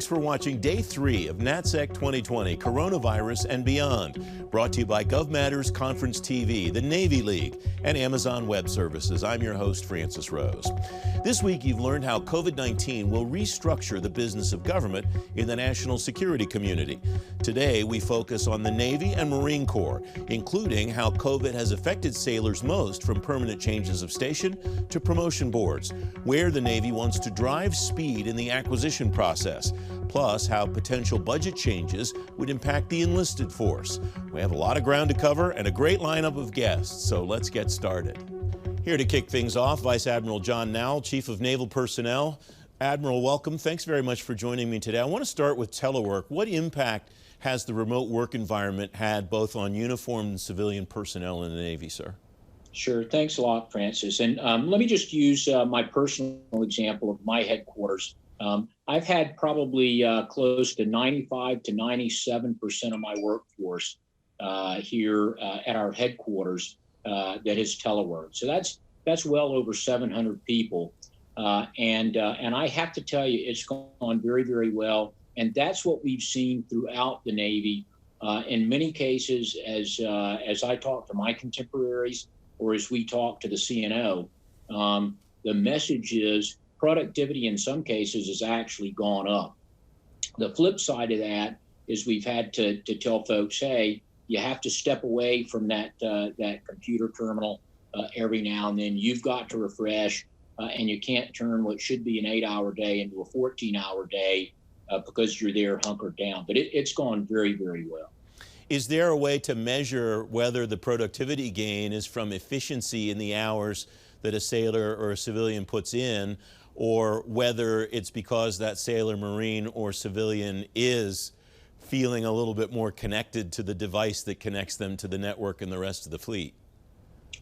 Thanks for watching Day 3 of NATSEC 2020, Coronavirus and Beyond. Brought to you by GovMatters Conference TV, the Navy League, and Amazon Web Services. I'm your host, Francis Rose. This week, you've learned how COVID-19 will restructure the business of government in the national security community. Today, we focus on the Navy and Marine Corps, including how COVID has affected sailors most, from permanent changes of station to promotion boards, where the Navy wants to drive speed in the acquisition process, plus how potential budget changes would impact the enlisted force. We have a lot of ground to cover and a great lineup of guests, so let's get started. Here to kick things off, Vice Admiral John Nowell, Chief of Naval Personnel. Admiral, welcome. Thanks very much for joining me today. I want to start with telework. What impact has the remote work environment had both on uniformed and civilian personnel in the Navy, sir? Sure. Thanks a lot, Francis. And let me just use my personal example of my headquarters. I've had probably close to 95 to 97% of my workforce here at our headquarters that is telework. So that's well over 700 people. And I have to tell you, it's gone very, very well. And that's what we've seen throughout the Navy. In many cases, as I talk to my contemporaries, or as we talk to the CNO, the message is productivity in some cases has actually gone up. The flip side of that is we've had to tell folks, hey, you have to step away from that computer terminal every now and then. You've got to refresh, and you can't turn what should be an 8-hour day into a 14-hour day because you're there hunkered down. But it's gone very, very well. Is there a way to measure whether the productivity gain is from efficiency in the hours that a sailor or a civilian puts in, or whether it's because that sailor, Marine, or civilian is feeling a little bit more connected to the device that connects them to the network and the rest of the fleet?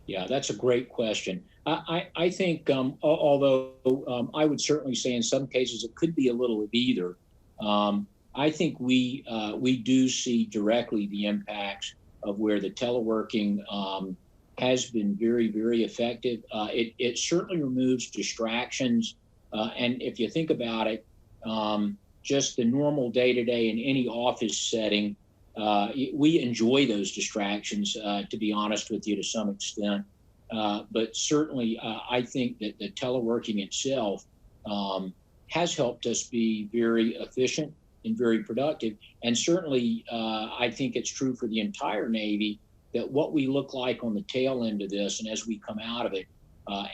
Yeah, that's a great question. I think, although I would certainly say in some cases it could be a little of either, I think we do see directly the impacts of where the teleworking has been very, very effective. It certainly removes distractions. And if you think about it, just the normal day-to-day in any office setting, we enjoy those distractions, to be honest with you, to some extent. But certainly, I think that the teleworking itself has helped us be very efficient and very productive. And certainly, I think it's true for the entire Navy that what we look like on the tail end of this and as we come out of it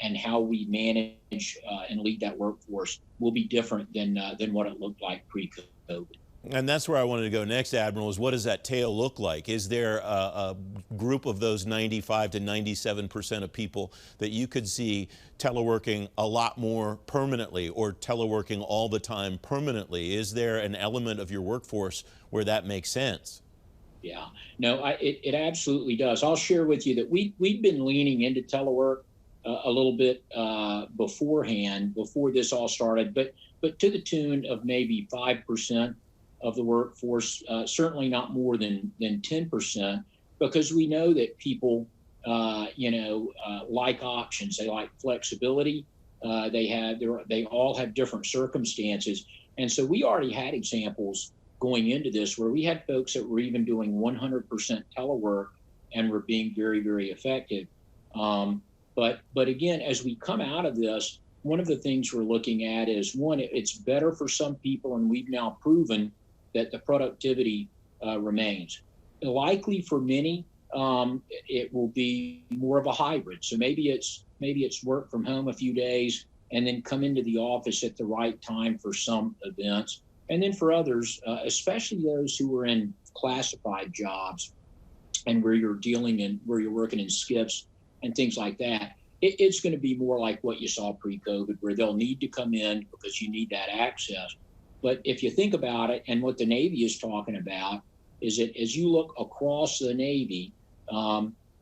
and how we manage and lead that workforce will be different than what it looked like pre-COVID. And that's where I wanted to go next, Admiral, is what does that tail look like? Is there a group of those 95 to 97% of people that you could see teleworking a lot more permanently, or teleworking all the time permanently? Is there an element of your workforce where that makes sense? Yeah, no, it absolutely does. I'll share with you that we've been leaning into telework a little bit beforehand, before this all started, but to the tune of maybe 5% of the workforce, certainly not more than 10%, because we know that people, like options. They like flexibility. They all have different circumstances, and so we already had examples going into this where we had folks that were even doing 100% telework and were being very, very effective. But again, as we come out of this, one of the things we're looking at is, one, it's better for some people, and we've now proven that the productivity remains. Likely for many, it will be more of a hybrid. So maybe it's work from home a few days and then come into the office at the right time for some events. And then for others, especially those who are in classified jobs and where you're working in skiffs and things like that, it's going to be more like what you saw pre-COVID, where they'll need to come in because you need that access. But if you think about it, and what the Navy is talking about, is that as you look across the Navy,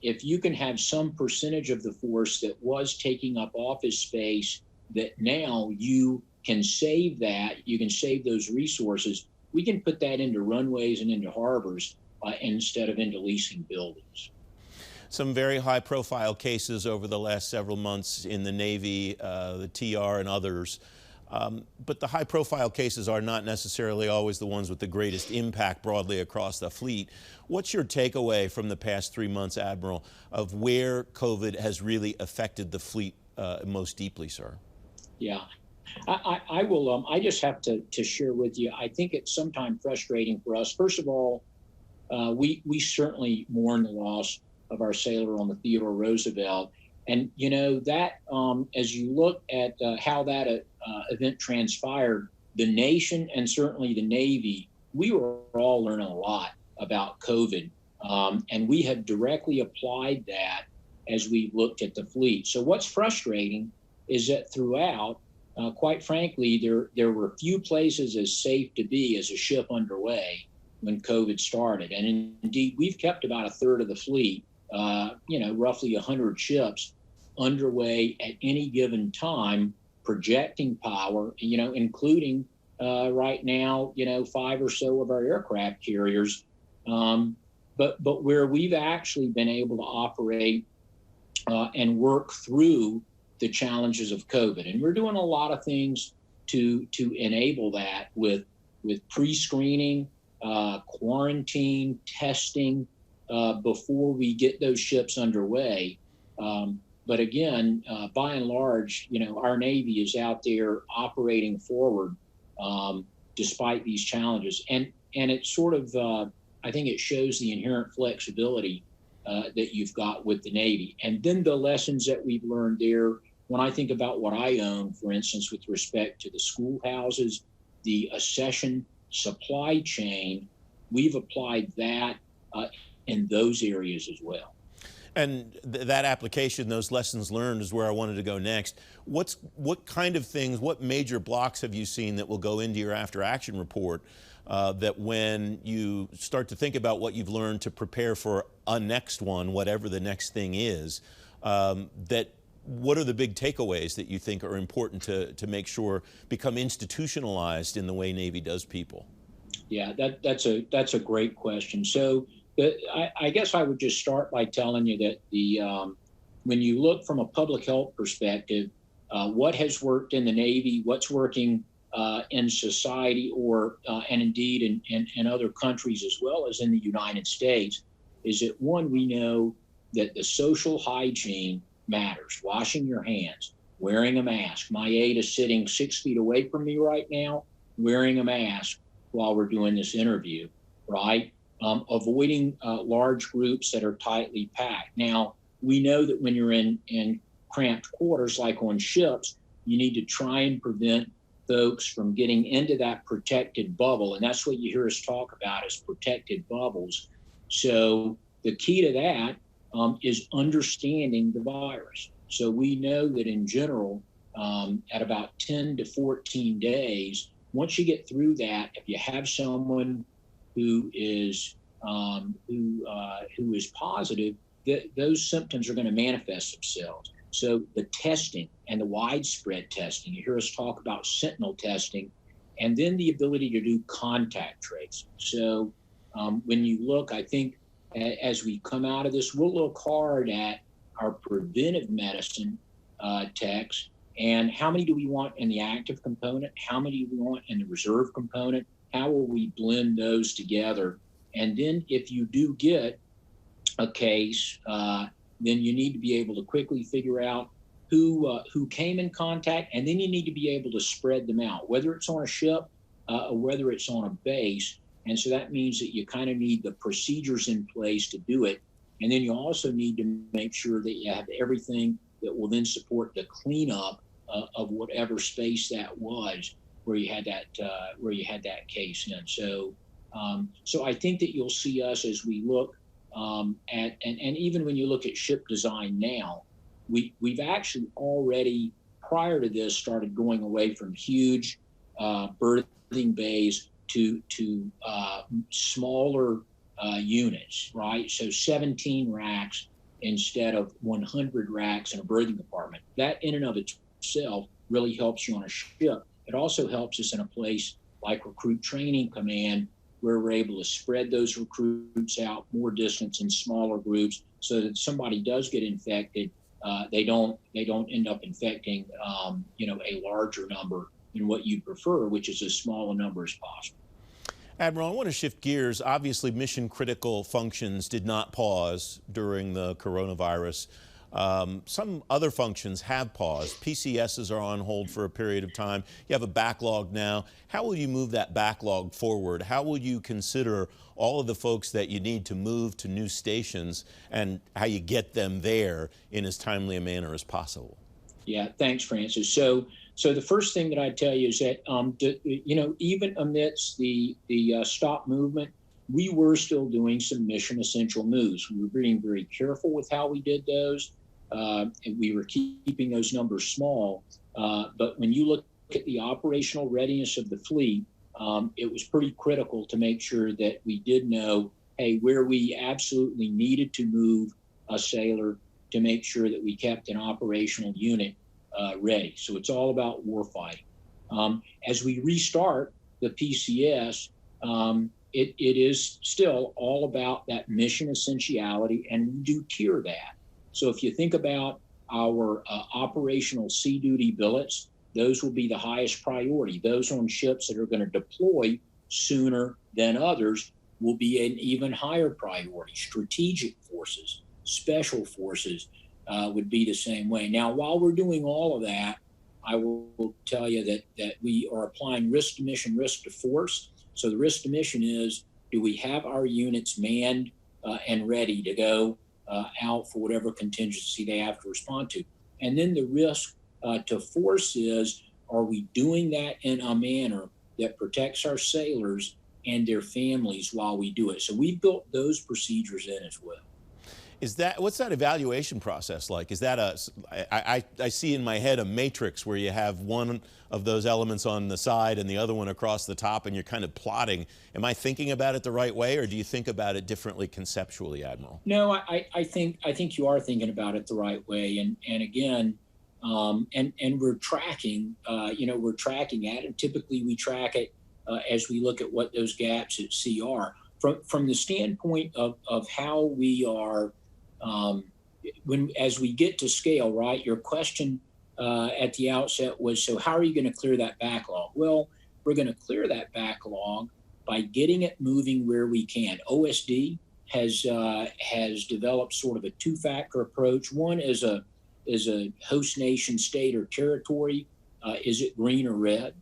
if you can have some percentage of the force that was taking up office space, that now you can save that, you can save those resources, we can put that into runways and into harbors instead of into leasing buildings. Some very high-profile cases over the last several months in the Navy, the TR and others. But the high-profile cases are not necessarily always the ones with the greatest impact broadly across the fleet. What's your takeaway from the past 3 months, Admiral, of where COVID has really affected the fleet most deeply, sir? Yeah, I will. I just have to share with you. I think it's sometimes frustrating for us. First of all, we certainly mourn the loss of our sailor on the Theodore Roosevelt, and you know that as you look at how that event transpired, the nation and certainly the Navy, we were all learning a lot about COVID, and we have directly applied that as we looked at the fleet. So what's frustrating is that throughout, quite frankly, there were few places as safe to be as a ship underway when COVID started. And indeed, we've kept about a third of the fleet, roughly 100 ships underway at any given time, projecting power, including right now, 5 or so of our aircraft carriers. But where we've actually been able to operate and work through the challenges of COVID. And we're doing a lot of things to enable that with pre-screening, quarantine, testing before we get those ships underway. But again, by and large, our Navy is out there operating forward despite these challenges. And it sort of, I think it shows the inherent flexibility that you've got with the Navy. And then the lessons that we've learned there, when I think about what I own, for instance, with respect to the schoolhouses, the accession supply chain, we've applied that in those areas as well. And that application, those lessons learned, is where I wanted to go next. What kind of things, what major blocks have you seen that will go into your after-action report that when you start to think about what you've learned to prepare for a next one, whatever the next thing is, what are the big takeaways that you think are important to make sure become institutionalized in the way Navy does people? Yeah, that's a great question. So I guess I would just start by telling you that when you look from a public health perspective, what has worked in the Navy, what's working in society, and indeed in other countries as well as in the United States, is that one, we know that the social hygiene matters. Washing your hands, wearing a mask. My aide is sitting 6 feet away from me right now, wearing a mask while we're doing this interview, right? Avoiding large groups that are tightly packed. Now, we know that when you're in cramped quarters, like on ships, you need to try and prevent folks from getting into that protected bubble. And that's what you hear us talk about, is protected bubbles. So the key to that is understanding the virus. So we know that in general, at about 10 to 14 days, once you get through that, if you have someone who is positive, those symptoms are going to manifest themselves. So the testing and the widespread testing, you hear us talk about sentinel testing, and then the ability to do contact tracing. So when you look, I think as we come out of this, we'll look hard at our preventive medicine techs, and how many do we want in the active component? How many do we want in the reserve component? How will we blend those together? And then if you do get a case, then you need to be able to quickly figure out who came in contact, and then you need to be able to spread them out, whether it's on a ship or whether it's on a base. And so that means that you kind of need the procedures in place to do it. And then you also need to make sure that you have everything that will then support the cleanup of whatever space that was where you had that case in. So I think that you'll see us as we look at, and even when you look at ship design now, we've actually already, prior to this, started going away from huge berthing bays to smaller units, right? So 17 racks instead of 100 racks in a berthing compartment. That in and of itself really helps you on a ship. It also helps us in a place like Recruit Training Command, where we're able to spread those recruits out more distance in smaller groups, so that if somebody does get infected, they don't end up infecting a larger number in what you prefer, which is as small a number as possible. Admiral, I want to shift gears. Obviously, mission critical functions did not pause during the coronavirus. Some other functions have paused. PCSs are on hold for a period of time. You have a backlog now. How will you move that backlog forward? How will you consider all of the folks that you need to move to new stations and how you get them there in as timely a manner as possible? Yeah, thanks, Francis. So the first thing that I'd tell you is that, even amidst the stop movement, we were still doing some mission essential moves. We were being very careful with how we did those, and we were keeping those numbers small. But when you look at the operational readiness of the fleet, it was pretty critical to make sure that we did know, hey, where we absolutely needed to move a sailor to make sure that we kept an operational unit ready. So it's all about warfighting. As we restart the PCS, it is still all about that mission essentiality, and we do tier that. So if you think about our operational sea duty billets, those will be the highest priority. Those on ships that are going to deploy sooner than others will be an even higher priority. Strategic forces, special forces would be the same way. Now, while we're doing all of that, I will tell you that we are applying risk to mission, risk to force. So the risk to mission is, do we have our units manned and ready to go out for whatever contingency they have to respond to? And then the risk to force is, are we doing that in a manner that protects our sailors and their families while we do it? So we built those procedures in as well. What's that evaluation process like? Is that I see in my head a matrix where you have one of those elements on the side and the other one across the top, and you're kind of plotting. Am I thinking about it the right way, or do you think about it differently conceptually, Admiral? No, I think you are thinking about it the right way, and again, and we're tracking, we're tracking that, and typically we track it as we look at what those gaps at sea are. From the standpoint of how we are, as we get to scale, right? Your question at the outset was, so how are you going to clear that backlog? Well, we're going to clear that backlog by getting it moving where we can. OSD has developed sort of a two-factor approach. One is a host nation, state, or territory. Is it green or red?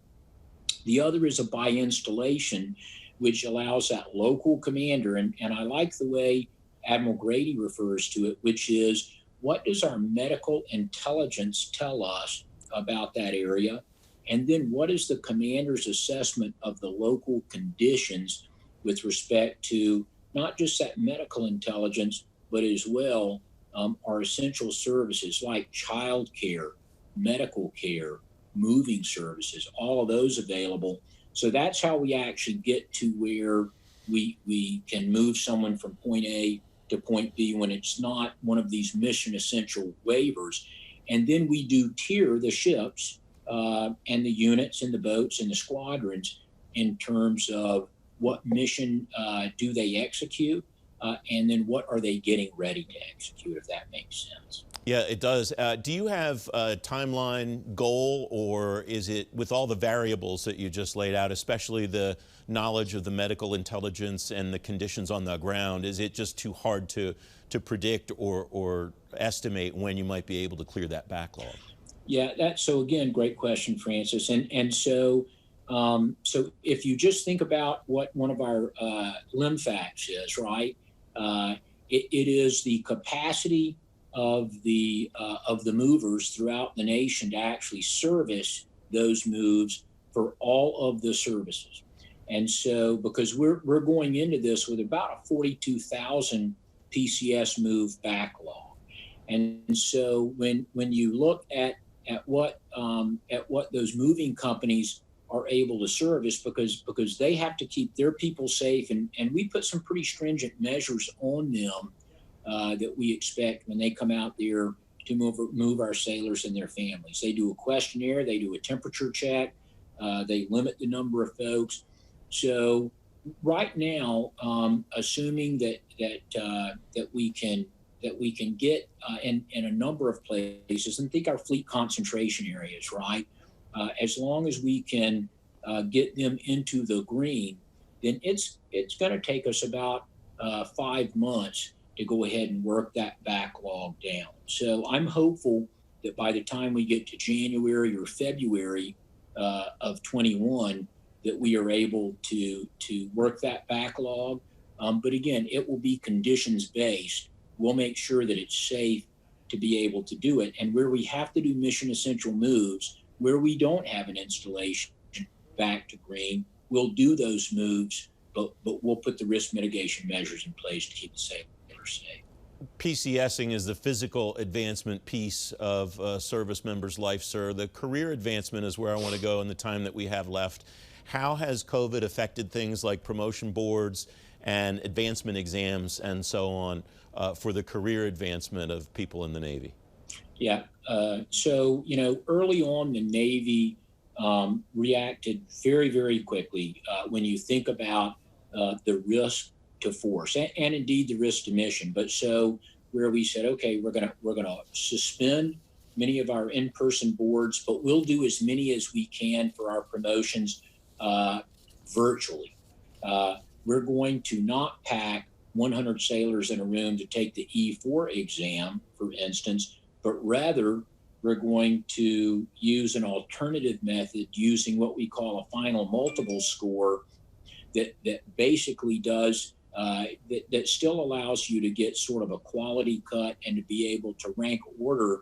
The other is a by installation, which allows that local commander, and I like the way Admiral Grady refers to it, which is, what does our medical intelligence tell us about that area? And then what is the commander's assessment of the local conditions with respect to not just that medical intelligence, but as well our essential services like child care, medical care, moving services, all of those available. So that's how we actually get to where we can move someone from point A to point B when it's not one of these mission essential waivers. And then we do tier the ships and the units and the boats and the squadrons in terms of what mission do they execute, and then what are they getting ready to execute, if that makes sense. Yeah, it does. Do you have a timeline goal, or is it, with all the variables that you just laid out, especially the knowledge of the medical intelligence and the conditions on the ground, is it just too hard to predict or estimate when you might be able to clear that backlog? Yeah, so again, great question, Francis. And so if you just think about what one of our LIMFACs is, right? It is the capacity of the movers throughout the nation to actually service those moves for all of the services. And so, because we're going into this with about a 42,000 PCS move backlog, and so when you look at what those moving companies are able to service, because they have to keep their people safe, and we put some pretty stringent measures on them that we expect when they come out there to move our sailors and their families. They do a questionnaire, they do a temperature check, they limit the number of folks. So right now, assuming that we can get in a number of places, and think our fleet concentration areas, right? as long as we can get them into the green, then it's going to take us about 5 months to go ahead and work that backlog down. So I'm hopeful that by the time we get to January or February of 21, that we are able to work that backlog. But again, it will be conditions based. We'll make sure that it's safe to be able to do it. And where we have to do mission essential moves, where we don't have an installation back to green, we'll do those moves, but we'll put the risk mitigation measures in place to keep the sailors safe. PCSing is the physical advancement piece of a service member's life, sir. The career advancement is where I want to go in the time that we have left. How has COVID affected things like promotion boards and advancement exams and so on for the career advancement of people in the Navy? Yeah, so, early on, the Navy reacted very, very quickly when you think about the risk to force and indeed the risk to mission. But so where we said, okay, we're gonna suspend many of our in-person boards, but we'll do as many as we can for our promotions virtually. We're going to not pack 100 sailors in a room to take the E4 exam, for instance, but rather we're going to use an alternative method using what we call a final multiple score that basically does that still allows you to get sort of a quality cut and to be able to rank order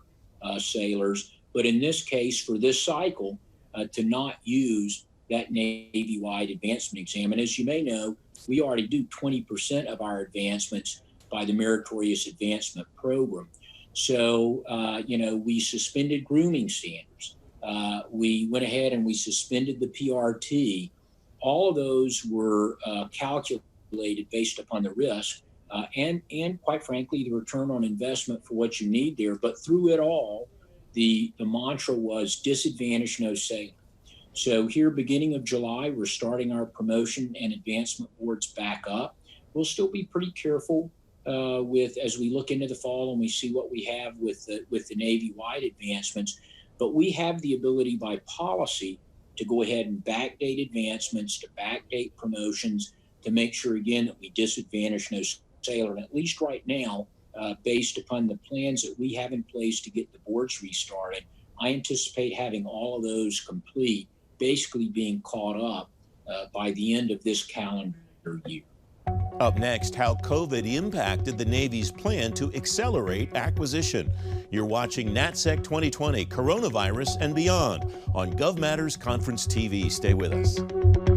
sailors. But in this case, for this cycle, to not use that Navy-wide advancement exam. And as you may know, we already do 20% of our advancements by the Meritorious Advancement Program. So, we suspended grooming standards. We went ahead and we suspended the PRT. All of those were calculated based upon the risk and quite frankly, the return on investment for what you need there. But through it all, the mantra was disadvantage no sailor. So here, beginning of July, we're starting our promotion and advancement boards back up. We'll still be pretty careful as we look into the fall and we see what we have with the Navy-wide advancements. But we have the ability by policy to go ahead and backdate advancements, to backdate promotions, to make sure, again, that we disadvantage no sailor. And at least right now, based upon the plans that we have in place to get the boards restarted, I anticipate having all of those complete, basically being caught up by the end of this calendar year. Up next, how COVID impacted the Navy's plan to accelerate acquisition. You're watching NATSEC 2020, Coronavirus and Beyond on GovMatters Conference TV. Stay with us.